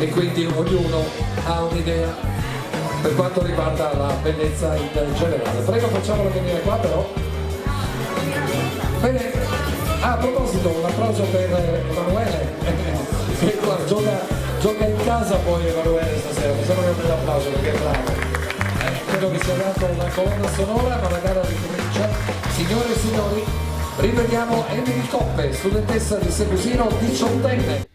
e quindi ognuno ha un'idea per quanto riguarda la bellezza in generale. Prego, facciamola venire qua però. Bene, a proposito, un applauso per Emanuele, che qua gioca in casa poi Emanuele stasera, mi sembra un bel applauso perché è bravo. Credo che sia dato la colonna sonora, ma la gara ricomincia. Signore e signori, rivediamo Emily Coppe, studentessa di Segusino, 18enne.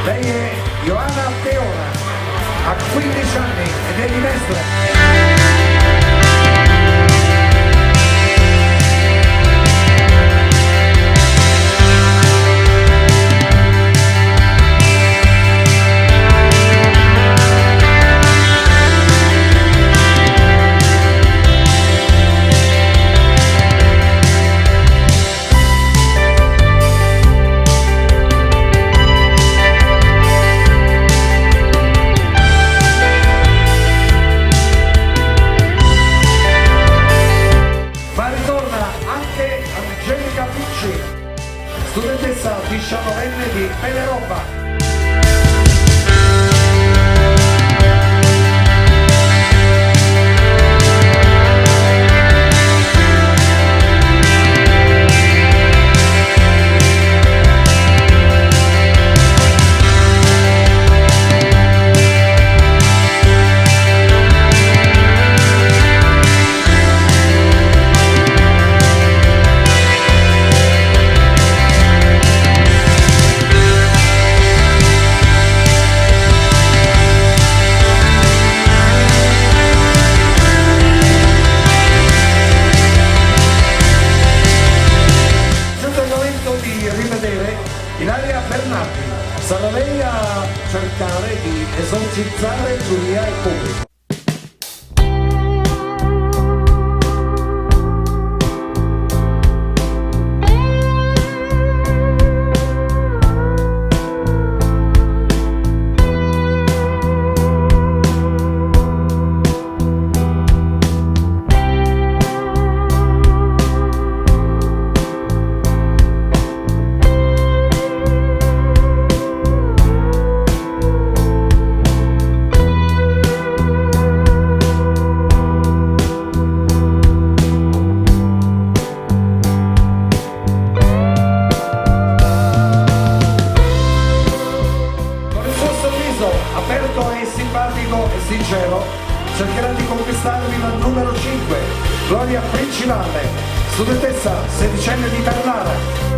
Lei è Ioana Teona, ha 15 anni ed è di Mestre. Studentessa 19enne di Peneroba. Ilaria Bernardi, sarà lei a cercare di esorcizzare giuria e pubblico. Aperto e simpatico e sincero, cercherà di conquistarvi la numero 5, Gloria Principale, studentessa 16enne di Ternara.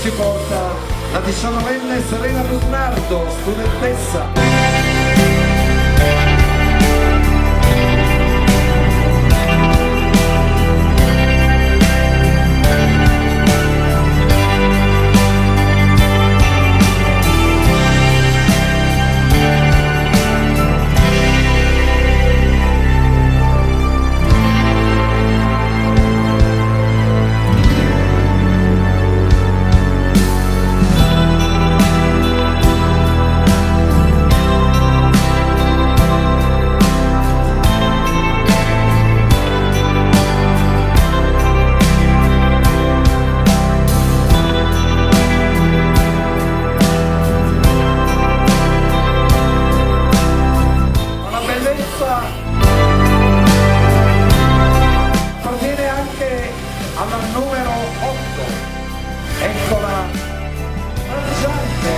ci porta la 19enne Serena Busnardo, studentessa. La bellezza appartiene anche alla numero 8. Eccola marciante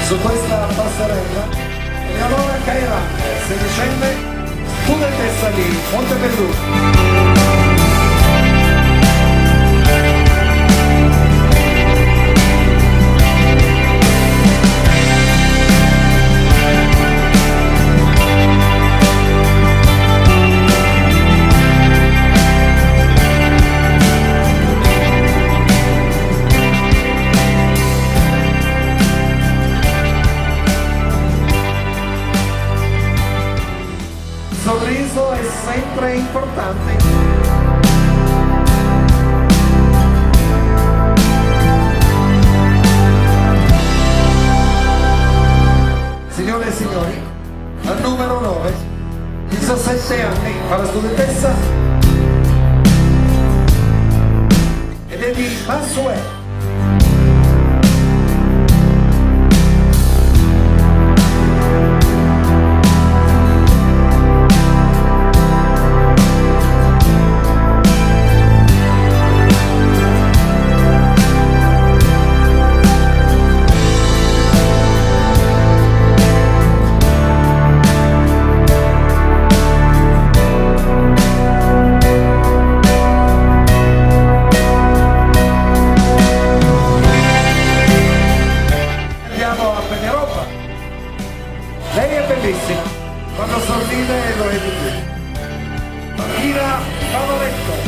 su questa passerella, Eleonora Cairán, sedicenne, studentessa di Montebelluna. Il sorriso è sempre importante. Signore e signori, al numero 9, 17 anni, fa la studentessa ed è di Mansueto. Lei è bellissima, quando sorride lo è di più. Marina Favoretto.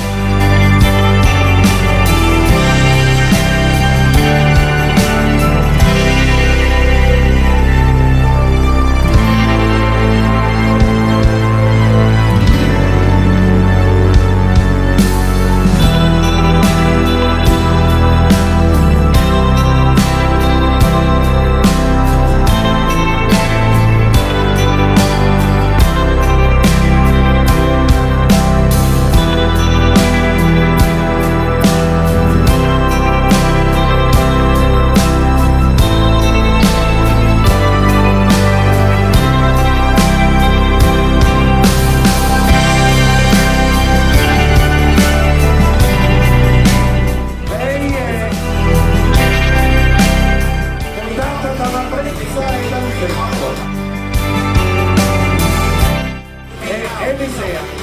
Elisea.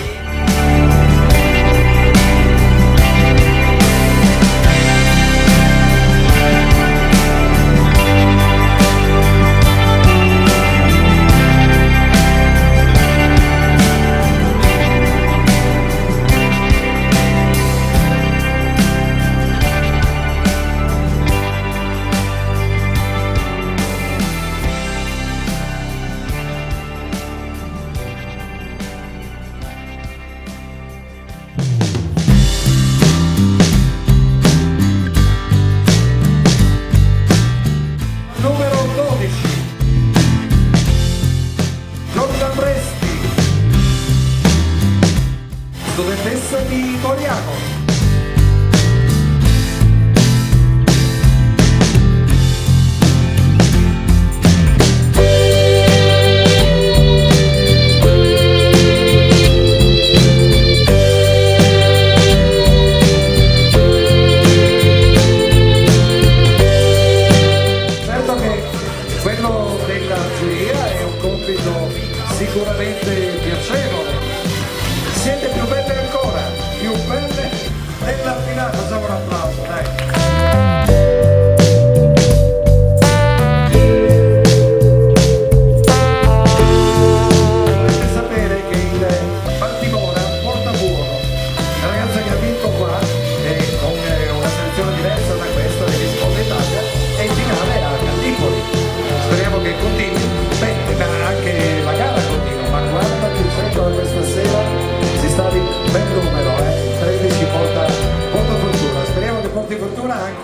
Numero 12, Giorgia Presti, studentessa di Coriano. Quello della giuria è un compito sicuramente piacevole. Siete più belle ancora, più belle della finale. Facciamo un applauso, dai.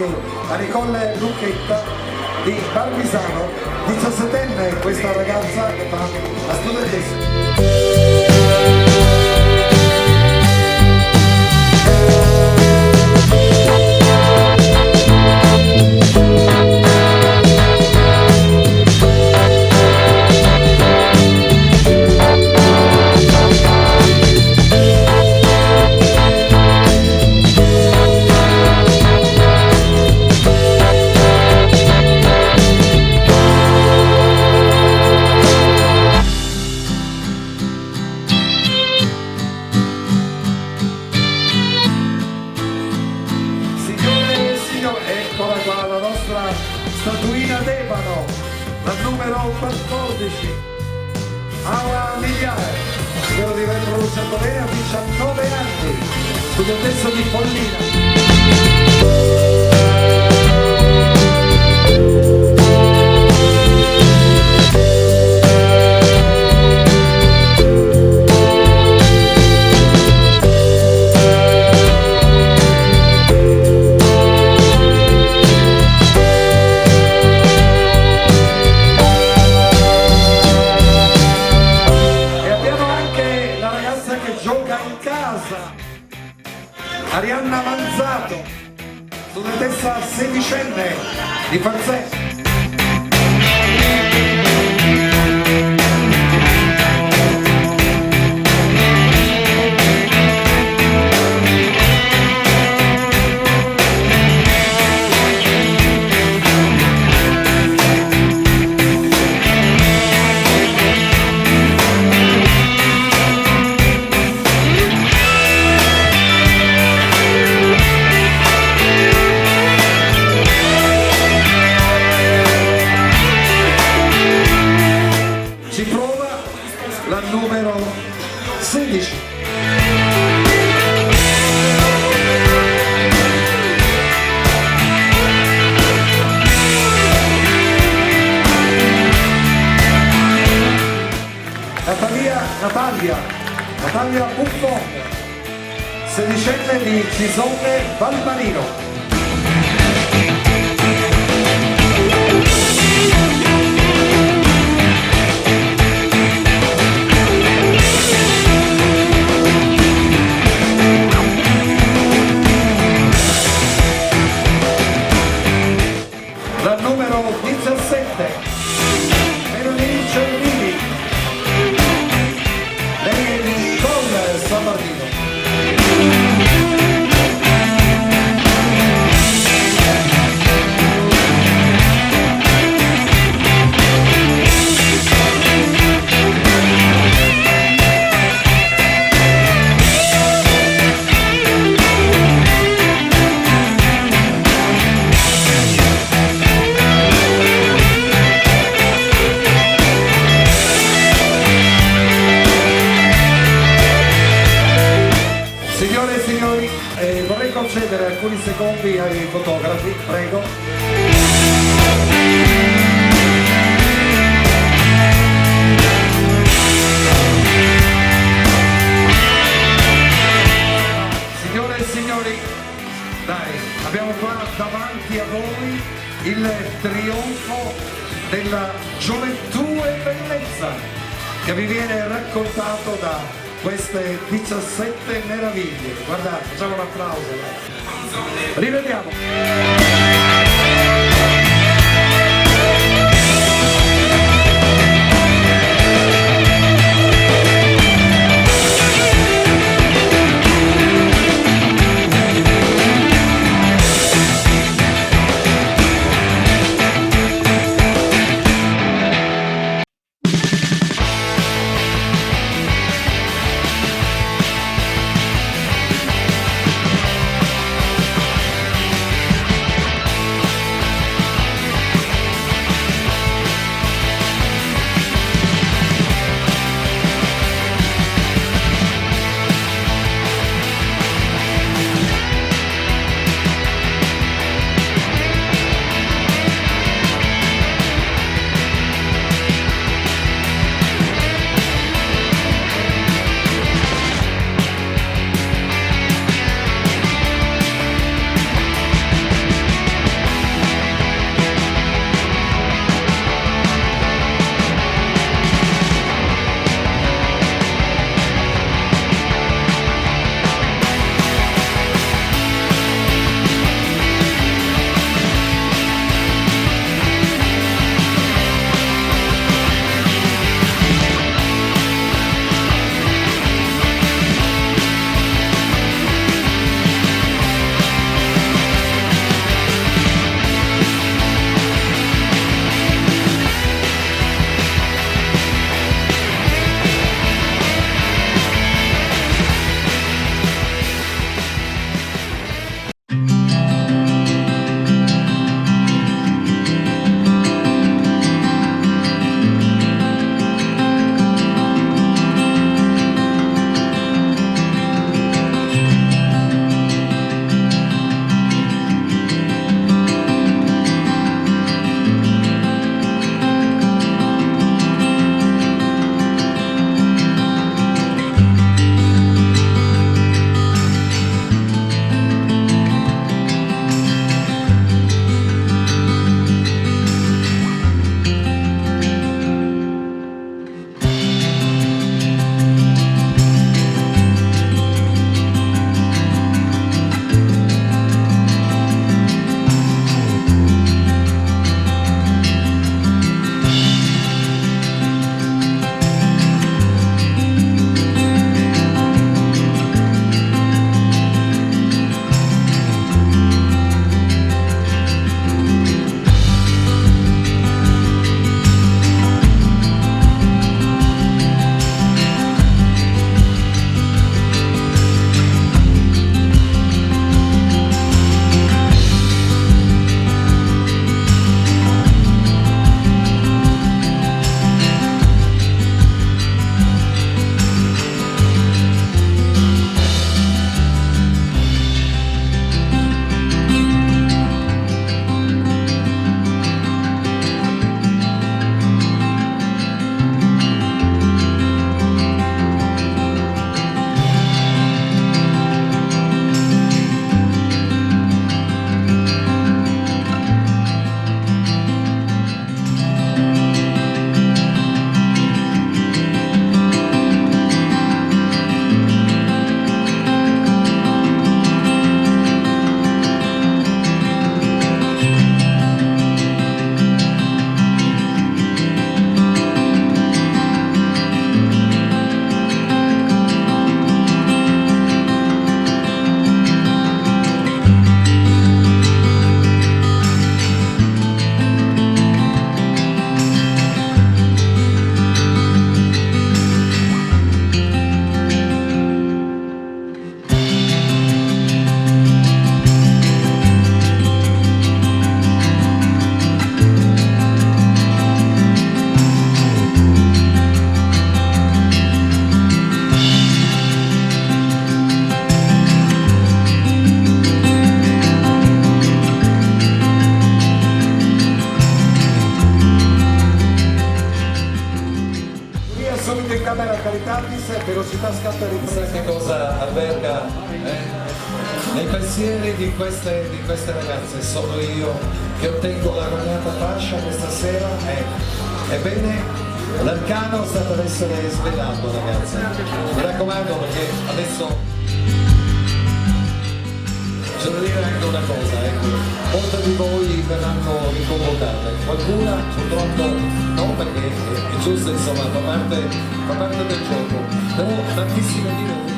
anche a Nicole Lucchetta di Barbisano, 17enne questa ragazza che fa la studentessa. Eccola qua la nostra statuina d'Ebano, la numero 14, Aura Migliare, spero di aver pronunciato bene, a 19 anni, studentessa di Pollina. Arianna Manzato, studentessa sedicenne di Falsè. Si prova la numero 16. Natalia Buffon, sedicenne di Cisone Valmarino. La numero 17, Melanie Cervini, lei è di Colle San Martino. Signore e signori, vorrei concedere alcuni secondi ai fotografi, prego. Signore e signori, dai, abbiamo qua davanti a voi il trionfo della gioventù e bellezza che vi viene raccontato da queste 17 meraviglie. Guardate, facciamo un applauso. Rivediamo. Caritatis, velocità scatto e Chissà ripresa. che cosa alberga nei pensieri di queste ragazze. Sono io che ottengo la rognata fascia questa sera. Ebbene, l'arcano sta per essere svelato, ragazze. Mi raccomando, perché adesso bisogna dire anche una cosa, ecco, molte di voi verranno riconvocate, qualcuna purtroppo no, perché è giusto, insomma, fa parte del gioco, però tantissime di noi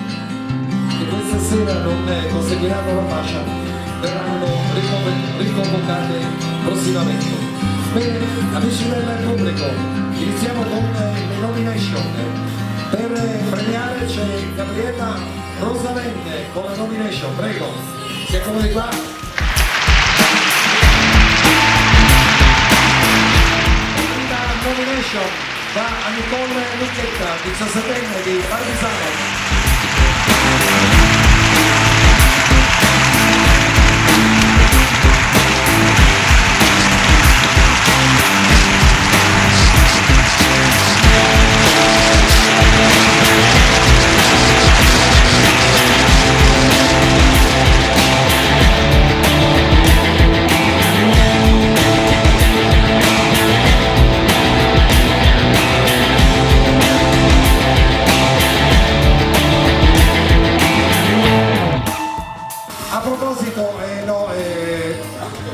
che questa sera non conseguiranno la fascia verranno riconvocate prossimamente. Bene, amici del pubblico, iniziamo con le nomination. Per premiare c'è Gabriella Rosalente con la nomination, prego. Si accomodi qua. La nomination va a Nicole Lucchetta, 17enne di Parmisano.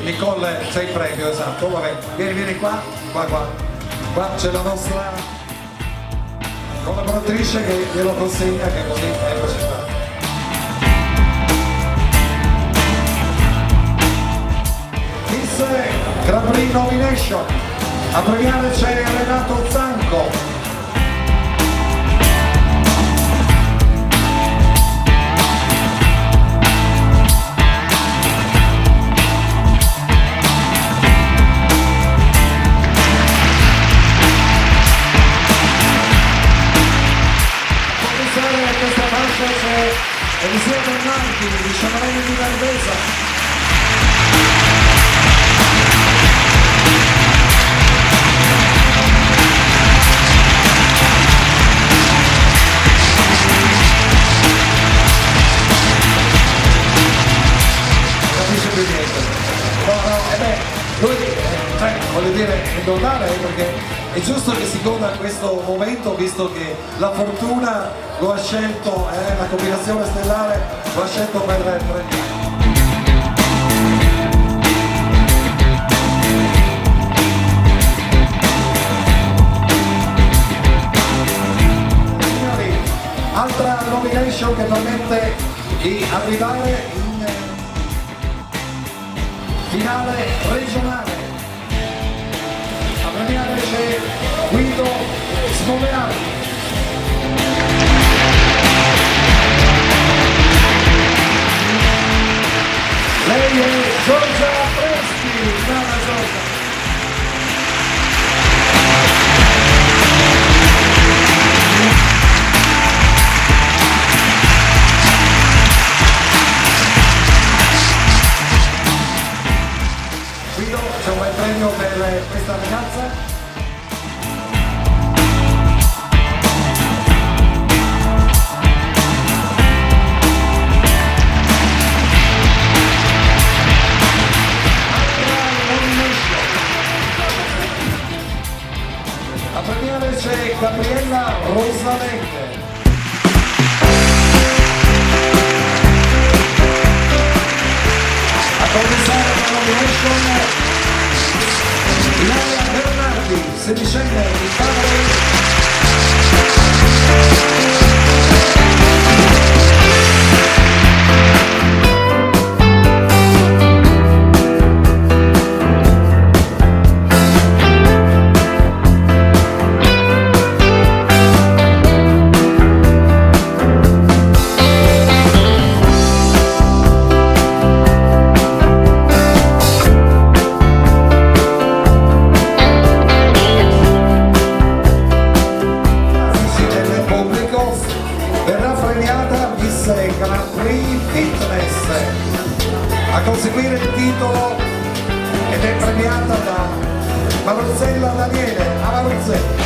Nicole, c'è il premio, esatto, vabbè, vieni qua, qua c'è la nostra collaboratrice che glielo consegna, che così eccoci qua. Miss Grand Prix Nomination, a premiare c'è Renato Zanco. Questa fascia c'è Eliseo Bernardi di Sciamarelli di Valdesa. Non capisce più niente. Lui, voglio dire, è normale perché è giusto che si goda questo momento, visto che la fortuna lo ha scelto, la combinazione stellare lo ha scelto per 3 anni. Signori, altra nomination che permette di arrivare in finale regionale. A premiare c'è Guido Smoleani. Lei è Giorgia Freschi, brava Giorgia. Guido, c'è un bel premio per questa ragazza. A premiare c'è Gabriella Rosalente. A commissare la nomination Ilaria Bernardi, sedicenne di Padre. Grand Prix Fitness a conseguire il titolo ed è premiata da Marozzella Daniele. A Marozzella.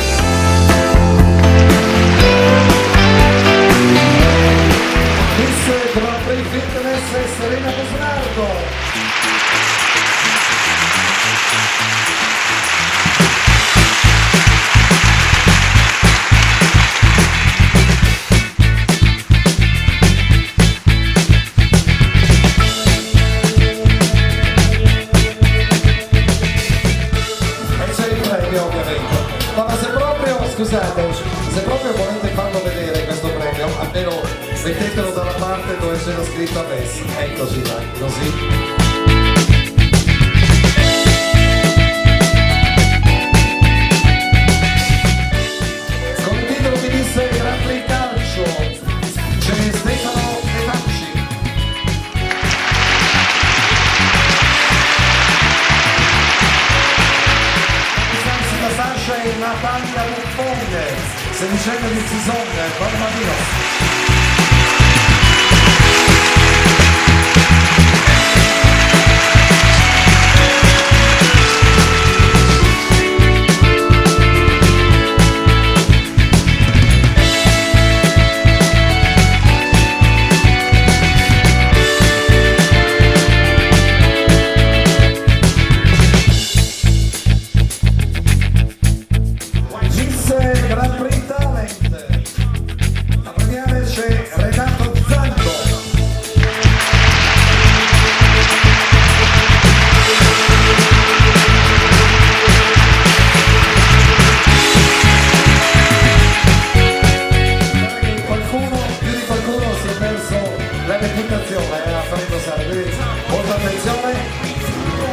scusate, se proprio volete farlo vedere questo premio, almeno mettetelo dalla parte dove c'era scritto adesso. Eccoci là, così. Natalia Buffone, sedicenne di Sison, Barbados.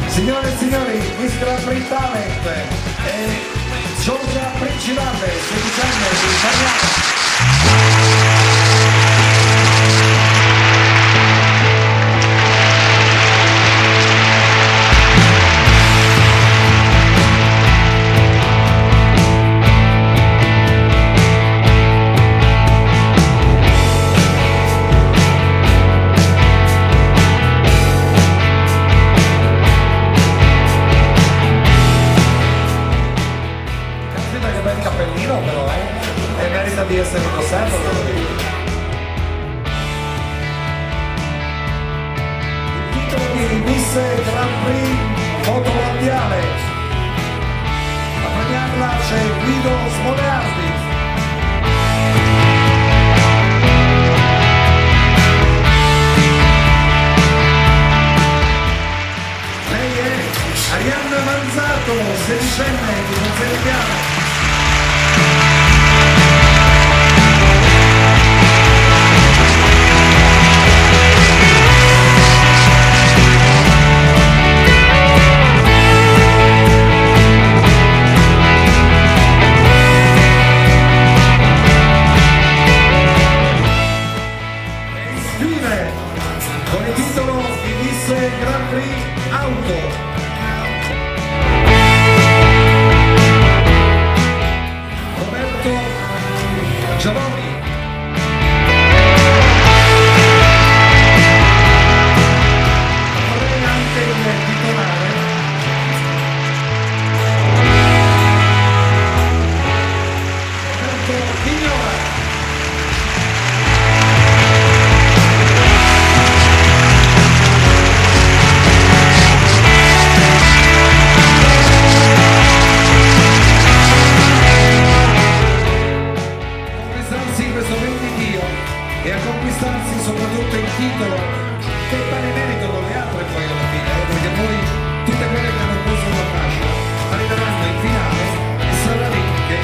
Signore e signori, Miss Grand Prix Talent e Giorgia Principale, 16 anni, italiana. Cappellino però e merita di essere indossato. Il titolo di Miss Grand Prix Foto Mondiale, a premiarla c'è Guido Smoleardi. Lei è Arianna Manzato, sedicenne di Montevideo. Con il titolo di Miss Grand Prix Auto. Roberto Giannoni. Vorrei anche il titolare. Roberto Vignola. Questo venditio e a conquistarsi soprattutto il titolo che pare merito con le altre poi alla fine, perché poi tutte quelle che hanno preso la fascia arriveranno in finale e sarà lì che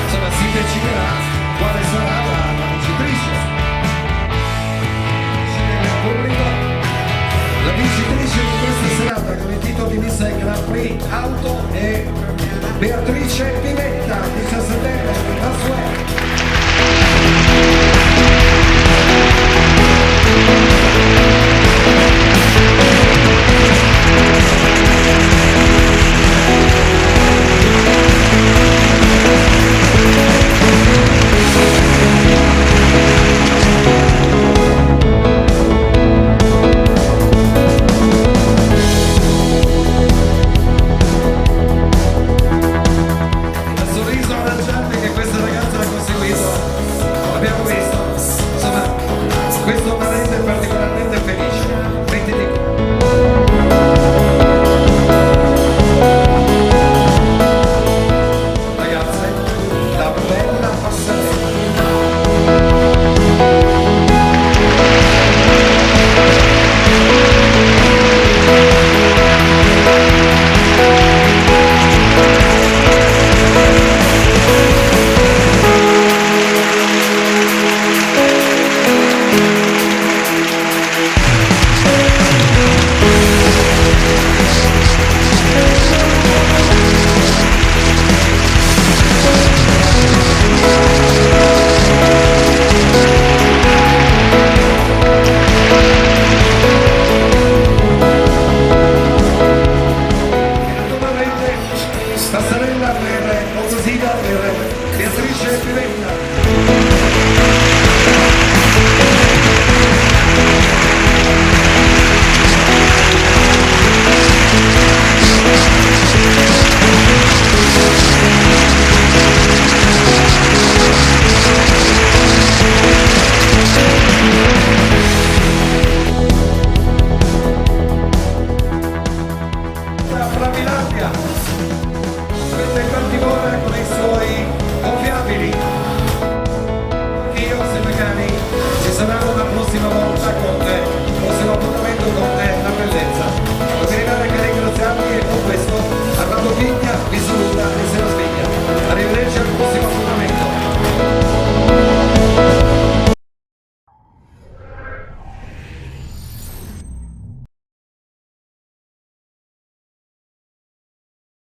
insomma si deciderà quale sarà la vincitrice. Nel pubblico la vincitrice di questa serata con il titolo di Miss Grand Prix Auto è Beatrice Pinetta, 17enne di Massuè. Il sorriso arrangiante che bella per Ottosida, per Beatrice Pivetta.